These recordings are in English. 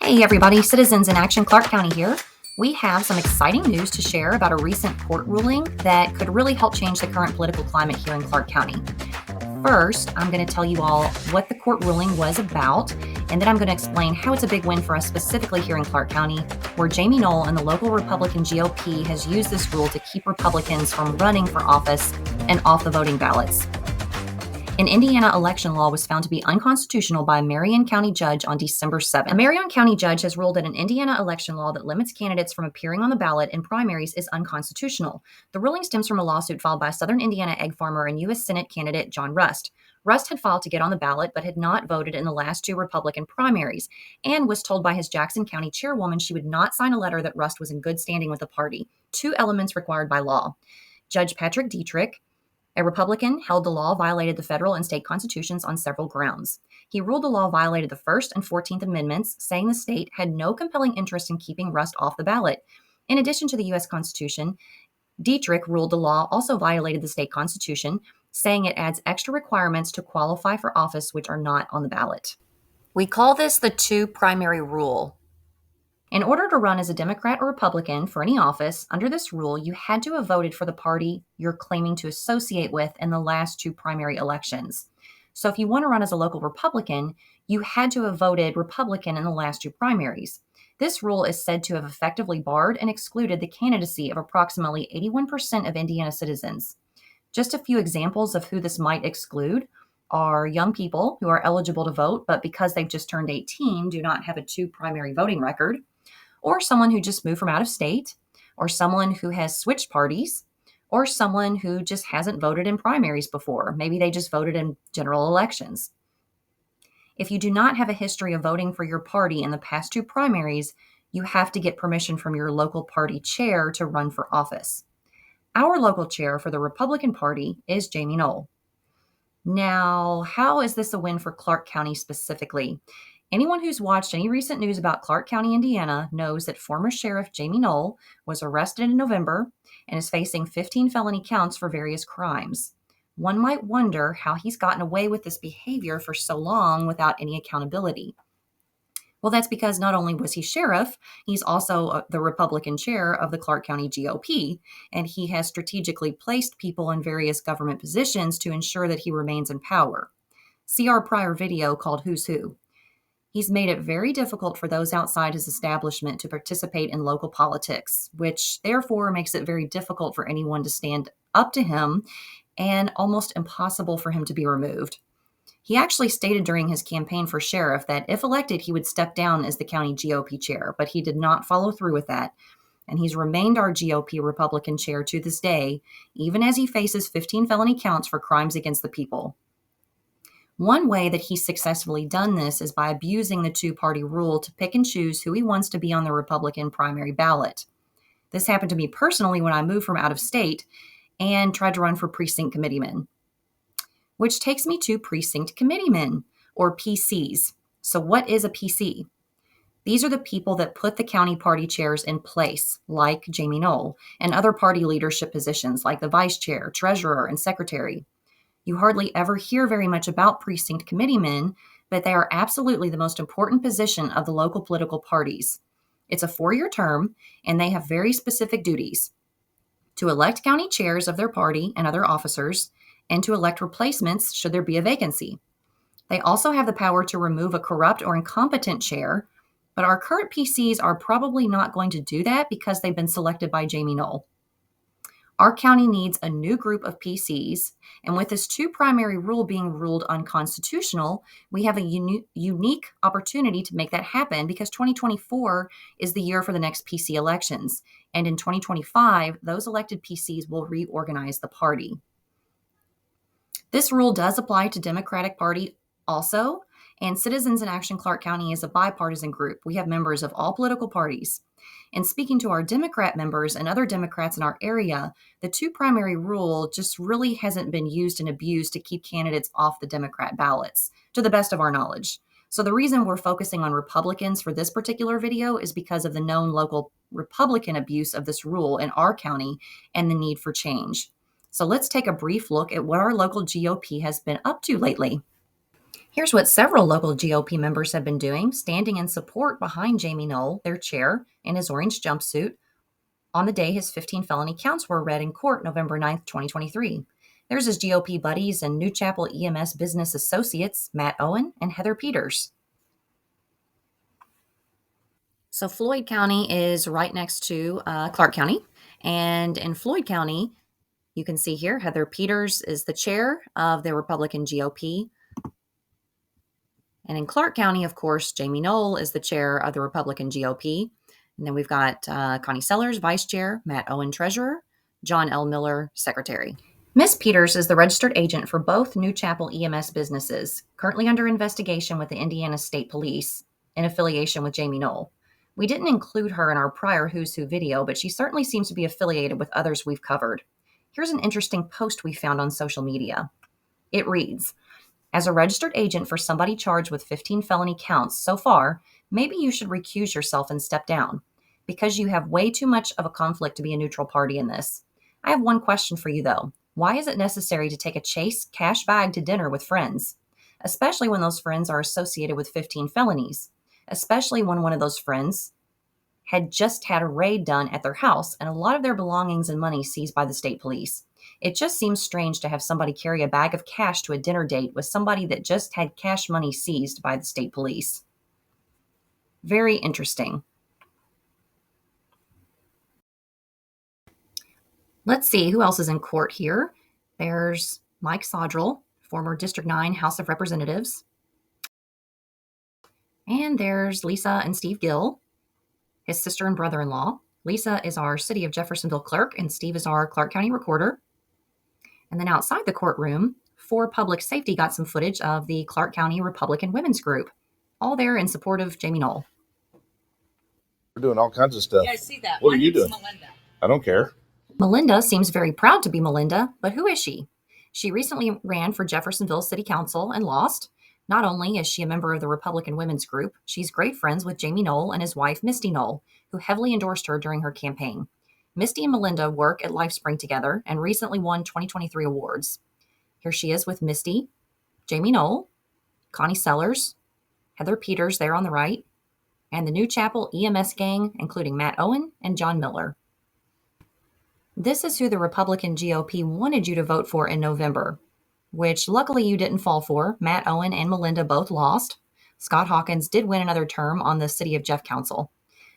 Hey everybody, Citizens in Action, Clark County here. We have some exciting news to share about a recent court ruling that could really help change the current political climate here in Clark County. First, I'm going to tell you all what the court ruling was about, and then I'm going to explain how it's a big win for us specifically here in Clark County, where Jamie Knoll and the local Republican GOP has used this rule to keep Republicans from running for office and off the voting ballots. An Indiana election law was found to be unconstitutional by a Marion County judge on December 7th. A Marion County judge has ruled that an Indiana election law that limits candidates from appearing on the ballot in primaries is unconstitutional. The ruling stems from a lawsuit filed by Southern Indiana egg farmer and U.S. Senate candidate John Rust. Rust had filed to get on the ballot but had not voted in the last two Republican primaries and was told by his Jackson County chairwoman she would not sign a letter that Rust was in good standing with the party, two elements required by law. Judge Patrick Dietrich, a Republican, held the law violated the federal and state constitutions on several grounds. He ruled the law violated the First and 14th Amendments, saying the state had no compelling interest in keeping Rust off the ballot. In addition to the U.S. Constitution, Dietrich ruled the law also violated the state constitution, saying it adds extra requirements to qualify for office which are not on the ballot. We call this the two primary rule. In order to run as a Democrat or Republican for any office, under this rule, you had to have voted for the party you're claiming to associate with in the last two primary elections. So if you want to run as a local Republican, you had to have voted Republican in the last two primaries. This rule is said to have effectively barred and excluded the candidacy of approximately 81% of Indiana citizens. Just a few examples of who this might exclude are young people who are eligible to vote, but because they've just turned 18, do not have a two primary voting record, or someone who just moved from out of state, or someone who has switched parties, or someone who just hasn't voted in primaries before. Maybe they just voted in general elections. If you do not have a history of voting for your party in the past two primaries, you have to get permission from your local party chair to run for office. Our local chair for the Republican Party is Jamie Knoll. Now, how is this a win for Clark County specifically? Anyone who's watched any recent news about Clark County, Indiana, knows that former Sheriff Jamie Knoll was arrested in November and is facing 15 felony counts for various crimes. One might wonder how he's gotten away with this behavior for so long without any accountability. Well, that's because not only was he sheriff, he's also the Republican chair of the Clark County GOP, and he has strategically placed people in various government positions to ensure that he remains in power. See our prior video called Who's Who. He's made it very difficult for those outside his establishment to participate in local politics, which therefore makes it very difficult for anyone to stand up to him and almost impossible for him to be removed. He actually stated during his campaign for sheriff that if elected, he would step down as the county GOP chair, but he did not follow through with that. And he's remained our GOP Republican chair to this day, even as he faces 15 felony counts for crimes against the people. One way that he's successfully done this is by abusing the two-party rule to pick and choose who he wants to be on the Republican primary ballot. This happened to me personally when I moved from out of state and tried to run for precinct committeemen, which takes me to precinct committeemen, or PCs. So what is a PC? These are the people that put the county party chairs in place, like Jamie Knoll, and other party leadership positions like the vice chair, treasurer, and secretary. You hardly ever hear very much about precinct committeemen, but they are absolutely the most important position of the local political parties. It's a 4-year term, and they have very specific duties: to elect county chairs of their party and other officers, and to elect replacements should there be a vacancy. They also have the power to remove a corrupt or incompetent chair, but our current PCs are probably not going to do that because they've been selected by Jamie Knoll. Our county needs a new group of PCs, and with this two primary rule being ruled unconstitutional, we have a unique opportunity to make that happen because 2024 is the year for the next PC elections, and in 2025, those elected PCs will reorganize the party. This rule does apply to Democratic Party also, and Citizens in Action Clark County is a bipartisan group. We have members of all political parties. And speaking to our Democrat members and other Democrats in our area, the two primary rule just really hasn't been used and abused to keep candidates off the Democrat ballots, to the best of our knowledge. So the reason we're focusing on Republicans for this particular video is because of the known local Republican abuse of this rule in our county and the need for change. So let's take a brief look at what our local GOP has been up to lately. Here's what several local GOP members have been doing, standing in support behind Jamie Knoll, their chair, in his orange jumpsuit on the day his 15 felony counts were read in court November 9th, 2023. There's his GOP buddies and New Chapel EMS business associates, Matt Owen and Heather Peters. So Floyd County is right next to Clark County. And in Floyd County, you can see here, Heather Peters is the chair of the Republican GOP. And in Clark County, of course, Jamie Knoll is the chair of the Republican GOP. And then we've got Connie Sellers, vice chair, Matt Owen, treasurer, John L. Miller, secretary. Ms. Peters is the registered agent for both New Chapel EMS businesses, currently under investigation with the Indiana State Police in affiliation with Jamie Knoll. We didn't include her in our prior Who's Who video, but she certainly seems to be affiliated with others we've covered. Here's an interesting post we found on social media. It reads, as a registered agent for somebody charged with 15 felony counts so far, maybe you should recuse yourself and step down, because you have way too much of a conflict to be a neutral party in this. I have one question for you, though. Why is it necessary to take a Chase cash bag to dinner with friends, especially when those friends are associated with 15 felonies, especially when one of those friends had just had a raid done at their house and a lot of their belongings and money seized by the state police? It just seems strange to have somebody carry a bag of cash to a dinner date with somebody that just had cash money seized by the state police. Very interesting. Let's see who else is in court here. There's Mike Sodrell, former District 9 House of Representatives. And there's Lisa and Steve Gill, his sister and brother-in-law. Lisa is our City of Jeffersonville clerk, and Steve is our Clark County recorder. And then outside the courtroom, for public safety, got some footage of the Clark County Republican Women's Group, all there in support of Jamie Knoll. We're doing all kinds of stuff. Yeah, I see that. What are you doing? Melinda. I don't care. Melinda seems very proud to be Melinda, but who is she? She recently ran for Jeffersonville City Council and lost. Not only is she a member of the Republican Women's Group, she's great friends with Jamie Knoll and his wife, Misty Knoll, who heavily endorsed her during her campaign. Misty and Melinda work at LifeSpring together and recently won 2023 awards. Here she is with Misty, Jamie Knoll, Connie Sellers, Heather Peters there on the right, and the New Chapel EMS gang, including Matt Owen and John Miller. This is who the Republican GOP wanted you to vote for in November, which luckily you didn't fall for. Matt Owen and Melinda both lost. Scott Hawkins did win another term on the City of Jeff Council.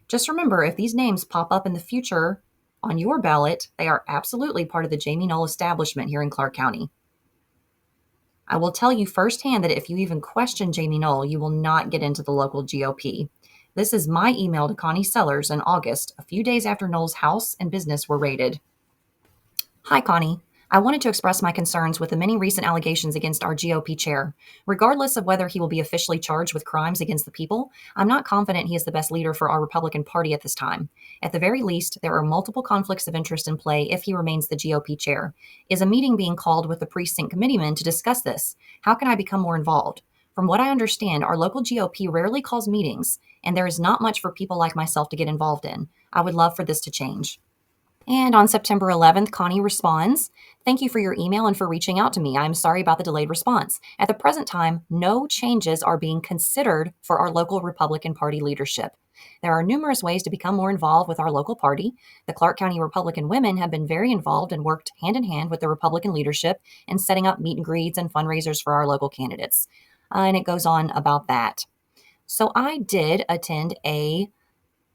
Just remember, if these names pop up in the future on your ballot, they are absolutely part of the Jamie Knoll establishment here in Clark County. I will tell you firsthand that if you even question Jamie Knoll, you will not get into the local GOP. This is my email to Connie Sellers in August, a few days after Knoll's house and business were raided. Hi, Connie. I wanted to express my concerns with the many recent allegations against our GOP chair. Regardless of whether he will be officially charged with crimes against the people, I'm not confident he is the best leader for our Republican Party at this time. At the very least, there are multiple conflicts of interest in play if he remains the GOP chair. Is a meeting being called with the Precinct committeemen to discuss this? How can I become more involved? From what I understand, our local GOP rarely calls meetings, and there is not much for people like myself to get involved in. I would love for this to change. And on September 11th, Connie responds, thank you for your email and for reaching out to me. I'm sorry about the delayed response. At the present time, no changes are being considered for our local Republican Party leadership. There are numerous ways to become more involved with our local party. The Clark County Republican women have been very involved and worked hand in hand with the Republican leadership in setting up meet and greets and fundraisers for our local candidates. And it goes on about that. So I did attend a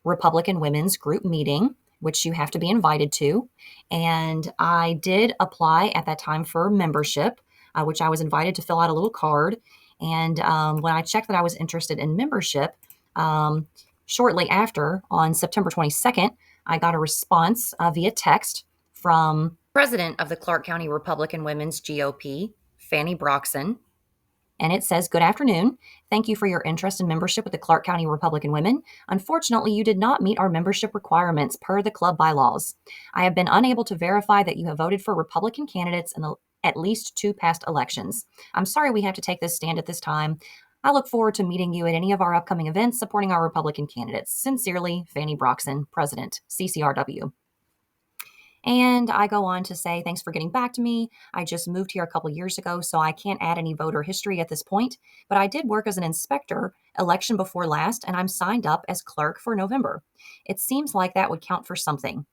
Republican women's group meeting, which you have to be invited to. And I did apply at that time for membership, which I was invited to fill out a little card. And when I checked that I was interested in membership, shortly after, on September 22nd, I got a response via text from President of the Clark County Republican Women's GOP, Fanny Broxson. And it says, good afternoon. Thank you for your interest in membership with the Clark County Republican Women. Unfortunately, you did not meet our membership requirements per the club bylaws. I have been unable to verify that you have voted for Republican candidates in at least 2 past elections. I'm sorry we have to take this stand at this time. I look forward to meeting you at any of our upcoming events supporting our Republican candidates. Sincerely, Fanny Broxson, President, CCRW. And I go on to say, thanks for getting back to me. I just moved here a couple years ago, so I can't add any voter history at this point. But I did work as an inspector election before last, and I'm signed up as clerk for November. It seems like that would count for something.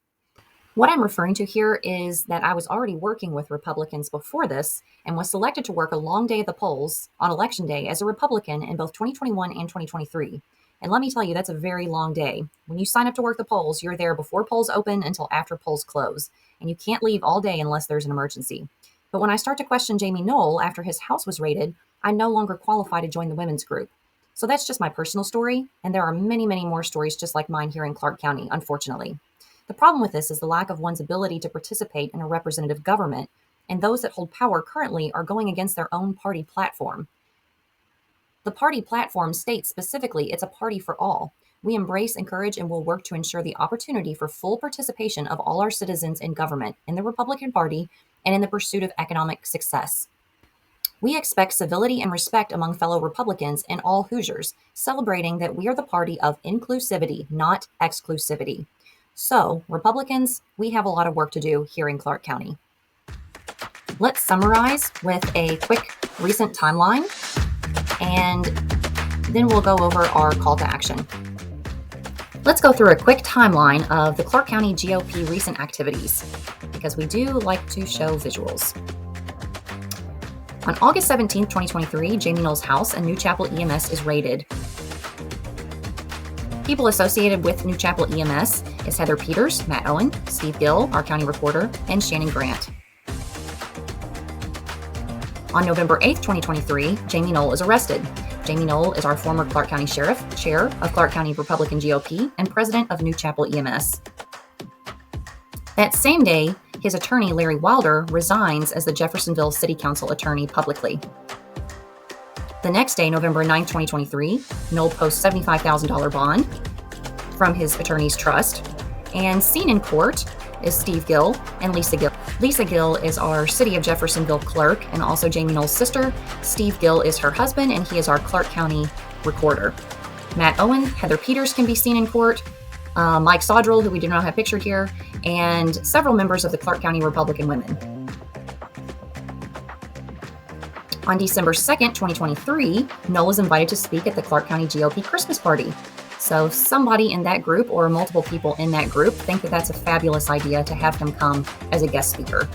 What I'm referring to here is that I was already working with Republicans before this and was selected to work a long day at the polls on Election Day as a Republican in both 2021 and 2023. And let me tell you, that's a very long day. When you sign up to work the polls, you're there before polls open until after polls close, and you can't leave all day unless there's an emergency. But when I start to question Jamie Knoll after his house was raided, I no longer qualify to join the women's group. So that's just my personal story, and there are many, many more stories just like mine here in Clark County, unfortunately. The problem with this is the lack of one's ability to participate in a representative government, and those that hold power currently are going against their own party platform. The party platform states specifically it's a party for all. We embrace, encourage, and will work to ensure the opportunity for full participation of all our citizens in government, in the Republican Party, and in the pursuit of economic success. We expect civility and respect among fellow Republicans and all Hoosiers, celebrating that we are the party of inclusivity, not exclusivity. So, Republicans, we have a lot of work to do here in Clark County. Let's summarize with a quick recent timeline, and then we'll go over our call to action. Let's go through a quick timeline of the Clark County GOP recent activities, because we do like to show visuals. On August 17, 2023, Jamie Knoll's house and New Chapel EMS is raided. People associated with New Chapel EMS is Heather Peters, Matt Owen, Steve Gill, our county reporter, and Shannon Grant. On November 8, 2023, Jamie Knoll is arrested. Jamie Knoll is our former Clark County Sheriff, Chair of Clark County Republican GOP, and President of New Chapel EMS. That same day, his attorney, Larry Wilder, resigns as the Jeffersonville City Council attorney publicly. The next day, November 9, 2023, Knoll posts $75,000 bond from his attorney's trust, and seen in court is Steve Gill and Lisa Gill. Lisa Gill is our City of Jeffersonville clerk and also Jamie Knoll's sister. Steve Gill is her husband, and he is our Clark County recorder. Matt Owen, Heather Peters can be seen in court, Mike Sodrell, who we do not have pictured here, and several members of the Clark County Republican Women. On December 2nd, 2023, Knoll is invited to speak at the Clark County GOP Christmas party. So somebody in that group or multiple people in that group think that that's a fabulous idea to have him come as a guest speaker.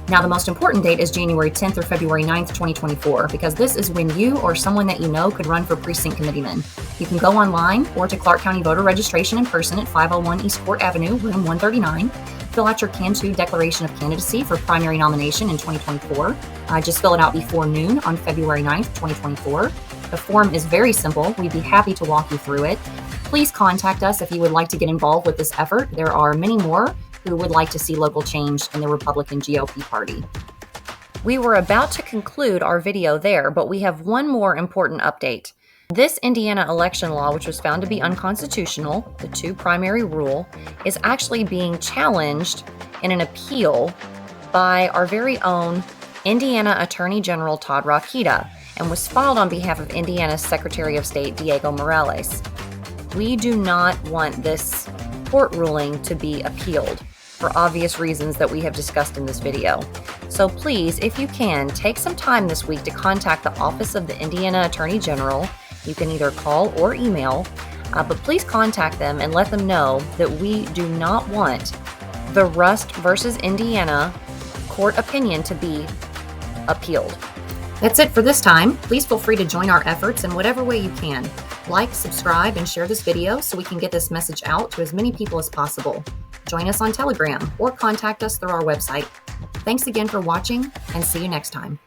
Now, the most important date is January 10th or February 9th, 2024, because this is when you or someone that you know could run for precinct committeeman. You can go online or to Clark County voter registration in person at 501 East Court Avenue, room 139. Fill out your Can-To declaration of candidacy for primary nomination in 2024. Just fill it out before noon on February 9th, 2024. The form is very simple. We'd be happy to walk you through it. Please contact us if you would like to get involved with this effort. There are many more who would like to see local change in the Republican GOP party. We were about to conclude our video there, but we have one more important update. This Indiana election law, which was found to be unconstitutional, the two primary rule, is actually being challenged in an appeal by our very own Indiana Attorney General Todd Rokita, and was filed on behalf of Indiana's Secretary of State Diego Morales. We do not want this court ruling to be appealed for obvious reasons that we have discussed in this video. So please, if you can, take some time this week to contact the Office of the Indiana Attorney General. You can either call or email, but please contact them and let them know that we do not want the Rust versus Indiana court opinion to be appealed. That's it for this time. Please feel free to join our efforts in whatever way you can. Like, subscribe, and share this video so we can get this message out to as many people as possible. Join us on Telegram or contact us through our website. Thanks again for watching, and see you next time.